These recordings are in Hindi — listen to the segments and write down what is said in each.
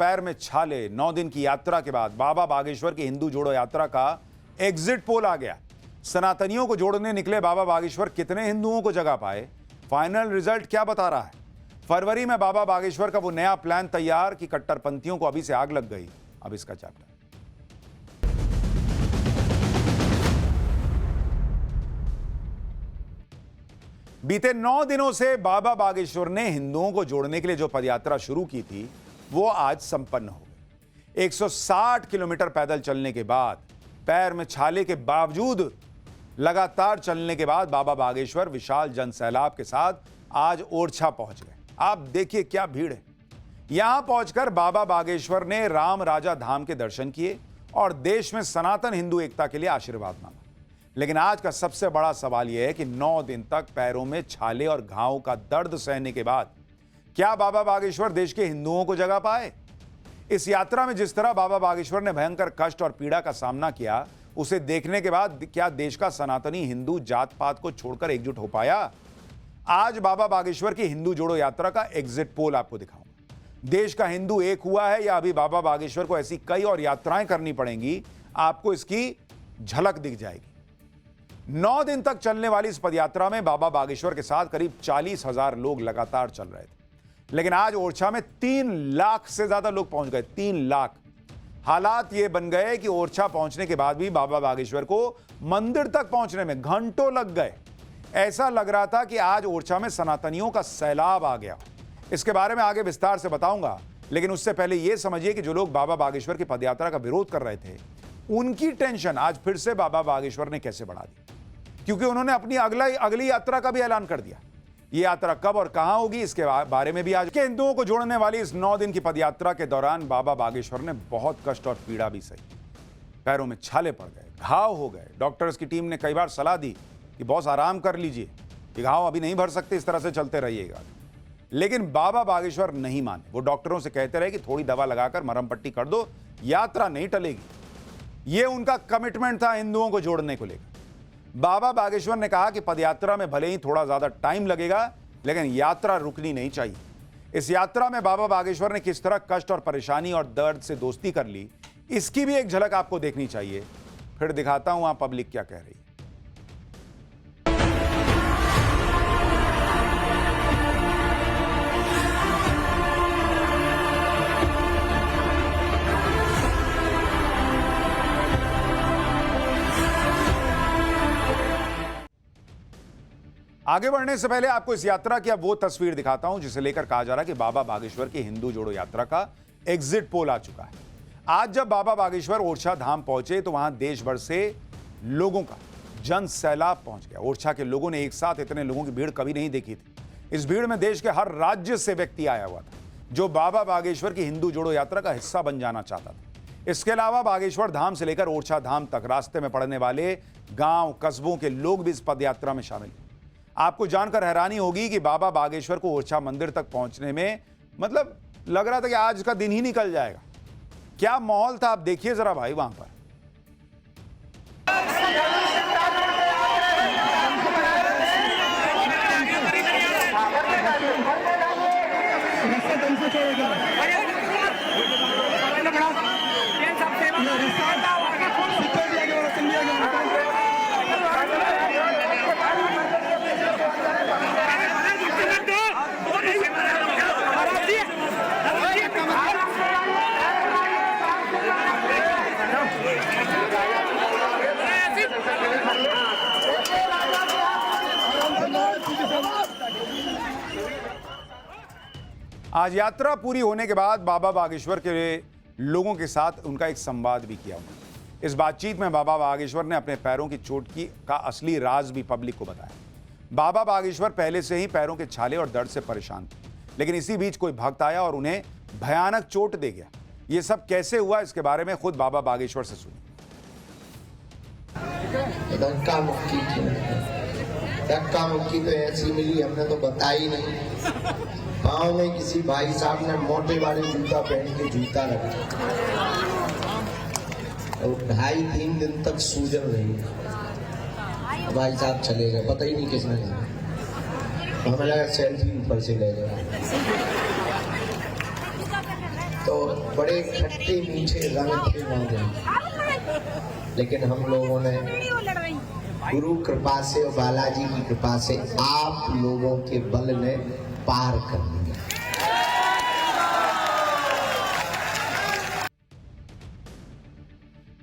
पैर में छाले, 9 दिन की यात्रा के बाद बाबा बागेश्वर की हिंदू जोड़ो यात्रा का एग्जिट पोल आ गया। सनातनियों को जोड़ने निकले बाबा बागेश्वर कितने हिंदुओं को जगा पाए? फाइनल रिजल्ट क्या बता रहा है? फरवरी में बाबा बागेश्वर का वो नया प्लान तैयार कि कट्टरपंथियों को अभी से आग लग गई। अब इसका चैप्टर। बीते 9 दिनों से बाबा बागेश्वर ने हिंदुओं को जोड़ने के लिए जो पदयात्रा शुरू की थी वो आज संपन्न हो गई। 160 किलोमीटर पैदल चलने के बाद, पैर में छाले के बावजूद लगातार चलने के बाद बाबा बागेश्वर विशाल जनसैलाब के साथ आज ओरछा पहुंच गए। आप देखिए क्या भीड़ है। यहां पहुंचकर बाबा बागेश्वर ने राम राजा धाम के दर्शन किए और देश में सनातन हिंदू एकता के लिए आशीर्वाद मांगा। लेकिन आज का सबसे बड़ा सवाल यह है कि 9 दिन तक पैरों में छाले और घावों का दर्द सहने के बाद क्या बाबा बागेश्वर देश के हिंदुओं को जगा पाए? इस यात्रा में जिस तरह बाबा बागेश्वर ने भयंकर कष्ट और पीड़ा का सामना किया, उसे देखने के बाद क्या देश का सनातनी हिंदू जात पात को छोड़कर एकजुट हो पाया? आज बाबा बागेश्वर की हिंदू जोड़ो यात्रा का एग्जिट पोल आपको दिखाऊंगा। देश का हिंदू एक हुआ है या अभी बाबा बागेश्वर को ऐसी कई और यात्राएं करनी पड़ेंगी? आपको इसकी झलक दिख जाएगी। 9 दिन तक चलने वाली इस पदयात्रा में बाबा बागेश्वर के साथ करीब 40,000 लोग लगातार चल रहे थे। लेकिन आज ओरछा में 3 लाख से ज्यादा लोग पहुंच गए। 3 लाख। हालात ये बन गए कि ओरछा पहुंचने के बाद भी बाबा बागेश्वर को मंदिर तक पहुंचने में घंटों लग गए। ऐसा लग रहा था कि आज ओरछा में सनातनियों का सैलाब आ गया। इसके बारे में आगे विस्तार से बताऊंगा, लेकिन उससे पहले यह समझिए कि जो लोग बाबा बागेश्वर की पदयात्रा का विरोध कर रहे थे, उनकी टेंशन आज फिर से बाबा बागेश्वर ने कैसे बढ़ा दी, क्योंकि उन्होंने अपनी अगली यात्रा का भी ऐलान कर दिया। ये यात्रा कब और कहां होगी, इसके बारे में भी आज के हिंदुओं को जोड़ने वाली इस 9 दिन की पदयात्रा के दौरान बाबा बागेश्वर ने बहुत कष्ट और पीड़ा भी सही। पैरों में छाले पड़ गए, घाव हो गए। डॉक्टर्स की टीम ने कई बार सलाह दी कि बॉस आराम कर लीजिए, ये घाव अभी नहीं भर सकते, इस तरह से चलते रहिएगा। लेकिन बाबा बागेश्वर नहीं माने। वो डॉक्टरों से कहते रहे कि थोड़ी दवा लगाकर मरहम पट्टी कर दो, यात्रा नहीं टलेगी। ये उनका कमिटमेंट था हिंदुओं को जोड़ने को लेकर। बाबा बागेश्वर ने कहा कि पदयात्रा में भले ही थोड़ा ज्यादा टाइम लगेगा, लेकिन यात्रा रुकनी नहीं चाहिए। इस यात्रा में बाबा बागेश्वर ने किस तरह कष्ट और परेशानी और दर्द से दोस्ती कर ली, इसकी भी एक झलक आपको देखनी चाहिए। फिर दिखाता हूं वहां पब्लिक क्या कह रही है। आगे बढ़ने से पहले आपको इस यात्रा की अब वो तस्वीर दिखाता हूं जिसे लेकर कहा जा रहा है कि बाबा बागेश्वर की हिंदू जोड़ो यात्रा का एग्जिट पोल आ चुका है। आज जब बाबा बागेश्वर ओरछा धाम पहुंचे तो वहां देश भर से लोगों का जन सैलाब पहुंच गया। ओरछा के लोगों ने एक साथ इतने लोगों की भीड़ कभी नहीं देखी थी। इस भीड़ में देश के हर राज्य से व्यक्ति आया हुआ था जो बाबा बागेश्वर की हिंदू जोड़ो यात्रा का हिस्सा बन जाना चाहता था। इसके अलावा बागेश्वर धाम से लेकर ओरछा धाम तक रास्ते में पड़ने वाले गांव कस्बों के लोग भी इस पदयात्रा में शामिल हुए। आपको जानकर हैरानी होगी कि बाबा बागेश्वर को ओरछा मंदिर तक पहुंचने में मतलब लग रहा था कि आज का दिन ही निकल जाएगा। क्या माहौल था आप देखिए जरा भाई वहां पर। आज यात्रा पूरी होने के बाद बाबा बागेश्वर के लोगों के साथ उनका एक संवाद भी किया उन्होंने। इस बातचीत में बाबा बागेश्वर ने अपने पैरों की चोट का असली राज भी पब्लिक को बताया। बाबा बागेश्वर पहले से ही पैरों के छाले और दर्द से परेशान थे, लेकिन इसी बीच कोई भक्त आया और उन्हें भयानक चोट दे गया। ये सब कैसे हुआ, इसके बारे में खुद बाबा बागेश्वर से सुनिए। धक्का मुक्की तो ऐसी मिली, हमने तो बताई नहीं। गाँव में किसी भाई साहब ने मोटे वाले जूता पहन के जूता रखा और 2.5-3 दिन तक सूजन रही। भाई साहब चले गए, पता ही नहीं किसने हमें लगा सेल्फी ऊपर से ले गया। तो बड़े खट्टे मीठे रंग थे 9 दिन, लेकिन हम लोगों ने गुरु कृपा से और बालाजी की कृपा से आप लोगों के बल ने पार कर लिया।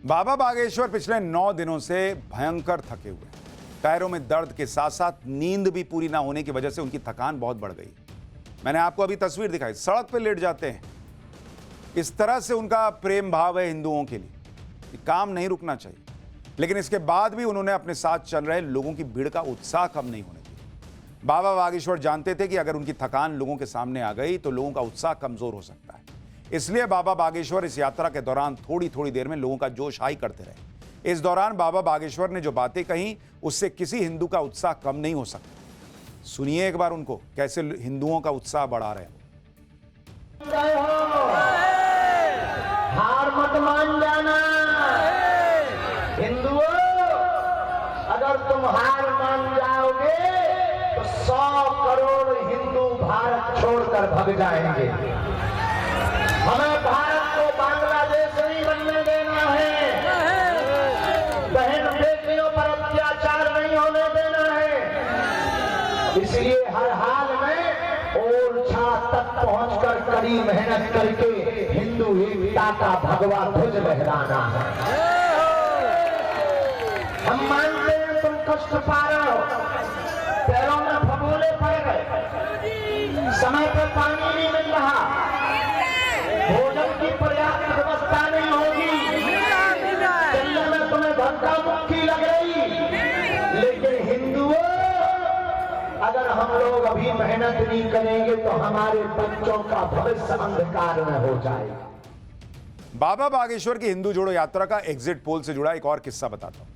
बाबा बागेश्वर पिछले 9 दिनों से भयंकर थके हुए हैं। पैरों में दर्द के साथ साथ नींद भी पूरी ना होने की वजह से उनकी थकान बहुत बढ़ गई। मैंने आपको अभी तस्वीर दिखाई, सड़क पे लेट जाते हैं। इस तरह से उनका प्रेम भाव है हिंदुओं के लिए कि काम नहीं रुकना चाहिए। लेकिन इसके बाद भी उन्होंने अपने साथ चल रहे लोगों की भीड़ का उत्साह कम नहीं होने दिया। बाबा बागेश्वर जानते थे कि अगर उनकी थकान लोगों के सामने आ गई तो लोगों का उत्साह कमजोर हो सकता है। इसलिए बाबा बागेश्वर इस यात्रा के दौरान थोड़ी थोड़ी देर में लोगों का जोश हाई करते रहे। इस दौरान बाबा बागेश्वर ने जो बातें कही उससे किसी हिंदू का उत्साह कम नहीं हो सकता। सुनिए एक बार उनको, कैसे हिंदुओं का उत्साह बढ़ा रहे हैं। हार मत मान जाना हिंदुओं, अगर तुम हार मान जाओगे तो 100 करोड़ हिंदू भारत छोड़कर भग जाएंगे। हमें भारत को बांग्लादेश नहीं बनने देना है, बहन बेटियों पर अत्याचार नहीं होने देना है। इसलिए हर हाल में ओरछा तक पहुंचकर कड़ी मेहनत करके हिंदू एकता का भगवा ध्वज लहराना है। हम मानते हैं तुम कष्ट पा रहे हो, पैरों में फफोले पड़ गए, समय पर पानी नहीं मिल रहा, भोजन की पर्याप्त व्यवस्था नहीं होगी, चलने में तुम्हें धक्का मुक्की लग रही। लेकिन हिंदुओं, अगर हम लोग अभी मेहनत नहीं करेंगे तो हमारे बच्चों का भविष्य अंधकार में हो जाएगा। बाबा बागेश्वर की हिंदू जोड़ो यात्रा का एग्जिट पोल से जुड़ा एक और किस्सा बताता हूं।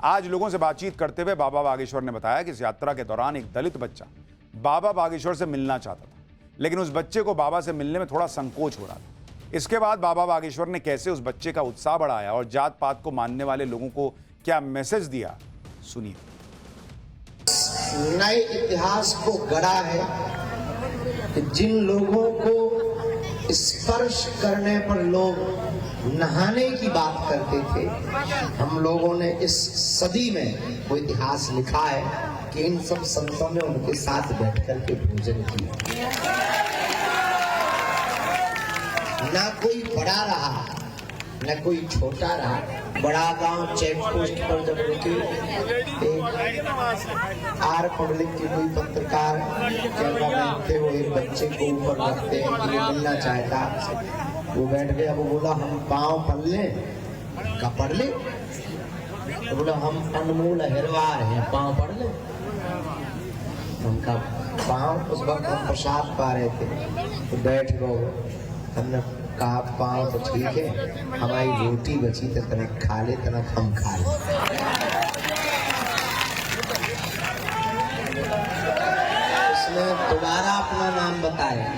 आज लोगों से बातचीत करते हुए बाबा बागेश्वर ने बताया कि इस यात्रा के दौरान एक दलित बच्चा बाबा बागेश्वर से मिलना चाहता था, लेकिन उस बच्चे को बाबा से मिलने में थोड़ा संकोच हो रहा था। इसके बाद बाबा बागेश्वर ने कैसे उस बच्चे का उत्साह बढ़ाया और जात पात को मानने वाले लोगों को क्या मैसेज दिया, सुनिए। नए इतिहास को गढ़ा है कि जिन लोगों को स्पर्श करने पर लोग नहाने की बात करते थे, हम लोगों ने इस सदी में वो इतिहास लिखा है कि इन सब संतों ने उनके साथ बैठ करके भोजन किया। ना कोई बड़ा रहा न कोई छोटा रहा। बड़ा गांव चेक पोस्ट पर जब रुके, आर पब्लिक के कोई पत्रकार कैमरामैन थे, वो एक बच्चे को ऊपर रखते हैं कि ये मिलना चाहता, वो बैठ गया। वो बोला हम पाँव पढ़ लें, का पढ़ ले, तो बोला हम अनमोल अहिरवार हैं, पाँव पढ़ ले। उनका पाँव, उस वक्त हम प्रसाद पा रहे थे तो बैठ गए। हमने कहा पाँव तो ठीक है, हमारी रोटी बची तो तनक खा ले, तनक हम खा ले। उसने दोबारा अपना नाम बताया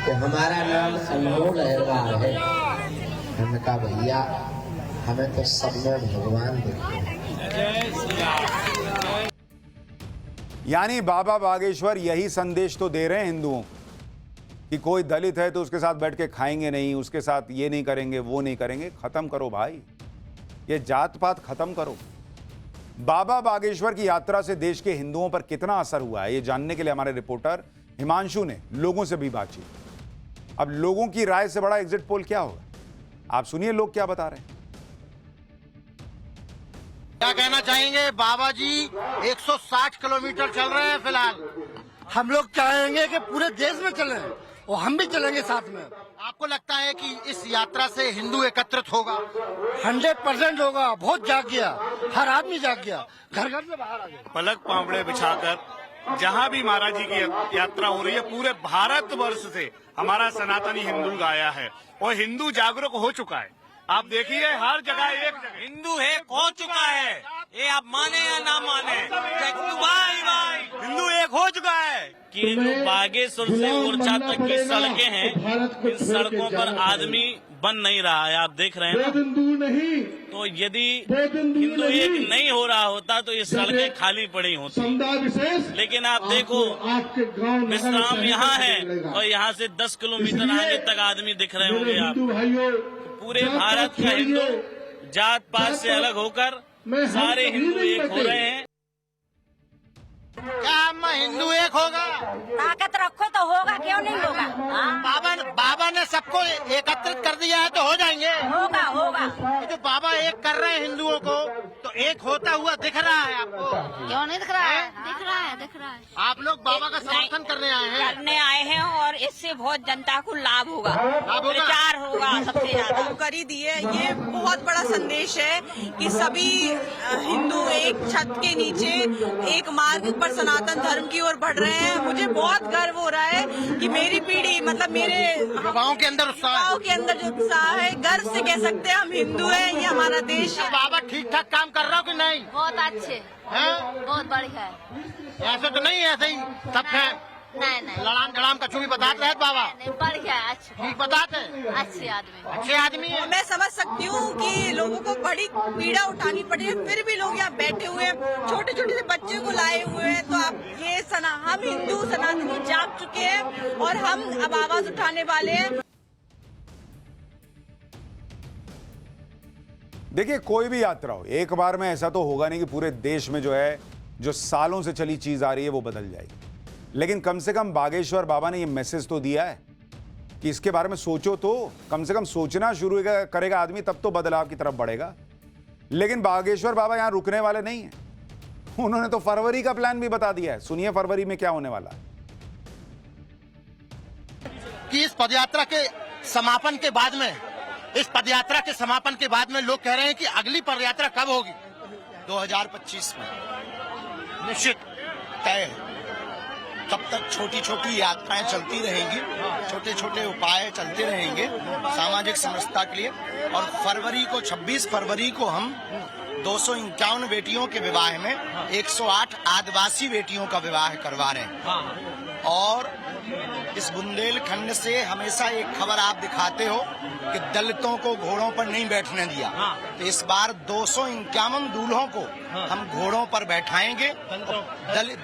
तो हमारा नाम अनमोल अहिरवार है। हमने कहा भैया हमें तो सब में भगवान दिखते। यानी बाबा बागेश्वर यही संदेश तो दे रहे हैं हिंदुओं कि कोई दलित है तो उसके साथ बैठ के खाएंगे नहीं, उसके साथ ये नहीं करेंगे, वो नहीं करेंगे। खत्म करो भाई, ये जात पात खत्म करो। बाबा बागेश्वर की यात्रा से देश के हिंदुओं पर कितना असर हुआ है, ये जानने के लिए हमारे रिपोर्टर हिमांशु ने लोगों से भी बातचीत। अब लोगों की राय से बड़ा एग्जिट पोल क्या होगा, आप सुनिए लोग क्या बता रहे हैं। क्या कहना चाहेंगे? बाबा जी 160 किलोमीटर चल रहे हैं फिलहाल। हम लोग चाहेंगे कि पूरे देश में चलें और हम भी चलेंगे साथ में। आपको लगता है कि इस यात्रा से हिंदू एकत्रित होगा? 100% होगा। बहुत जाग गया, हर आदमी जाग गया, घर घर से बाहर आ गया। पलक पावड़े बिछाकर जहां भी महाराज जी की यात्रा हो रही है, पूरे भारतवर्ष से हमारा सनातनी हिंदू आया है और हिंदू जागरूक हो चुका है। आप देखिए हर जगह एक हिंदू है हो चुका है। ये आप माने या ना माने, भाई भाई हिंदू एक हो चुका है कि जो बागेश्वर से ओरछा तक की सड़कें हैं, इन सड़कों पर आदमी बन नहीं रहा है। आप देख रहे हैं ना? तो यदि हिंदू एक नहीं हो रहा होता तो ये सड़कें खाली पड़ी होती। लेकिन आप देखो, विश्राम यहाँ है और यहाँ से 10 किलोमीटर आगे तक आदमी दिख रहे होंगे आप। पूरे भारत का हिंदू जात पात से अलग होकर सारे हिंदू एक हो रहे हैं। क्या अम्मा हिंदू एक होगा? ताकत रखो तो होगा, क्यों नहीं होगा? बाबा ने सबको एकत्रित कर दिया है तो हो जाएंगे। होगा होगा। ये जो बाबा एक कर रहे हैं हिंदुओं को, तो एक होता हुआ दिख रहा है आपको? क्यों नहीं दिख रहा है? दिख रहा है, दिख रहा है। आप लोग बाबा का समर्थन करने आए हैं? करने आए हैं और इससे बहुत जनता को लाभ होगा, लाभ होगा? प्रचार होगा सबसे ज्यादा। कर ही दिए। ये बहुत बड़ा संदेश है कि सभी हिंदू एक छत के नीचे एक मार्ग पर सनातन धर्म की ओर बढ़ रहे हैं। मुझे बहुत गर्व हो रहा है कि मेरी पीढ़ी, मतलब मेरे युवाओं के अंदर उत्साह है। युवाओं के अंदर जो उत्साह है, गर्व से कह सकते हैं हम हिंदू हैं, ये हमारा देश है। बाबा ठीक ठाक काम कर रहा हो कि नहीं? बहुत अच्छे, हैं? बहुत बढ़िया है। ऐसे तो नहीं, ऐसे ही सब है नहीं नहीं लड़ाम जड़ाम कछु भी बताते हैं बाबा? नहीं, बढ़िया है, अच्छे ठीक बताते हैं? अच्छे आदमी। अच्छे आदमी है। मैं समझ सकती हूँ कि लोगों को बड़ी पीड़ा उठानी पड़ी है, फिर भी लोग यहाँ बैठे हुए हैं, छोटे छोटे से बच्चे को लाए हुए हैं। तो आप ये हम हिंदू सनातनी जाग चुके हैं और हम अब आवाज उठाने वाले हैं। देखिए, कोई भी यात्रा हो, एक बार में ऐसा तो होगा नहीं कि पूरे देश में जो है, जो सालों से चली चीज आ रही है वो बदल जाएगी। लेकिन कम से कम बागेश्वर बाबा ने ये मैसेज तो दिया है कि इसके बारे में सोचो, तो कम से कम सोचना शुरू करेगा आदमी, तब तो बदलाव की तरफ बढ़ेगा। लेकिन बागेश्वर बाबा यहां रुकने वाले नहीं हैं। उन्होंने तो फरवरी का प्लान भी बता दिया है। सुनिए फरवरी में क्या होने वाला है। कि इस पदयात्रा के समापन के बाद में, इस पदयात्रा के समापन के बाद में लोग कह रहे हैं कि अगली पदयात्रा कब होगी? 2025 में निश्चित तय है। तब तक छोटी छोटी यात्राएं चलती रहेंगी, छोटे छोटे उपाय चलते रहेंगे सामाजिक समरसता के लिए। और फरवरी को, 26 फरवरी को हम 251 बेटियों के विवाह में 108 आदिवासी बेटियों का विवाह करवा रहे हैं। और इस बुंदेलखंड से हमेशा एक खबर आप दिखाते हो कि दलितों को घोड़ों पर नहीं बैठने दिया, तो इस बार 251 दूल्हों को हम घोड़ों पर बैठाएंगे।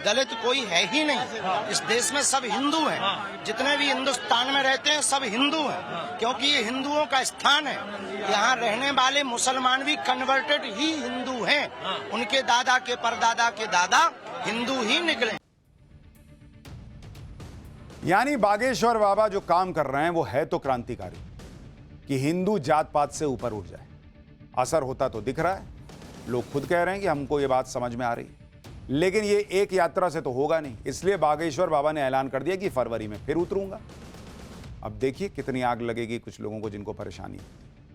दलित कोई है ही नहीं इस देश में, सब हिंदू हैं। जितने भी हिंदुस्तान में रहते हैं सब हिंदू हैं, क्योंकि ये हिंदुओं का स्थान है। यहाँ रहने वाले मुसलमान भी कन्वर्टेड ही हिंदू हैं। उनके दादा के परदादा के दादा हिंदू ही निकले। यानी बागेश्वर बाबा जो काम कर रहे हैं वो है तो क्रांतिकारी, कि हिंदू जात पात से ऊपर उठ जाए। असर होता तो दिख रहा है, लोग खुद कह रहे हैं कि हमको ये बात समझ में आ रही है। लेकिन ये एक यात्रा से तो होगा नहीं, इसलिए बागेश्वर बाबा ने ऐलान कर दिया कि फरवरी में फिर उतरूंगा। अब देखिए कितनी आग लगेगी कुछ लोगों को जिनको परेशानी है।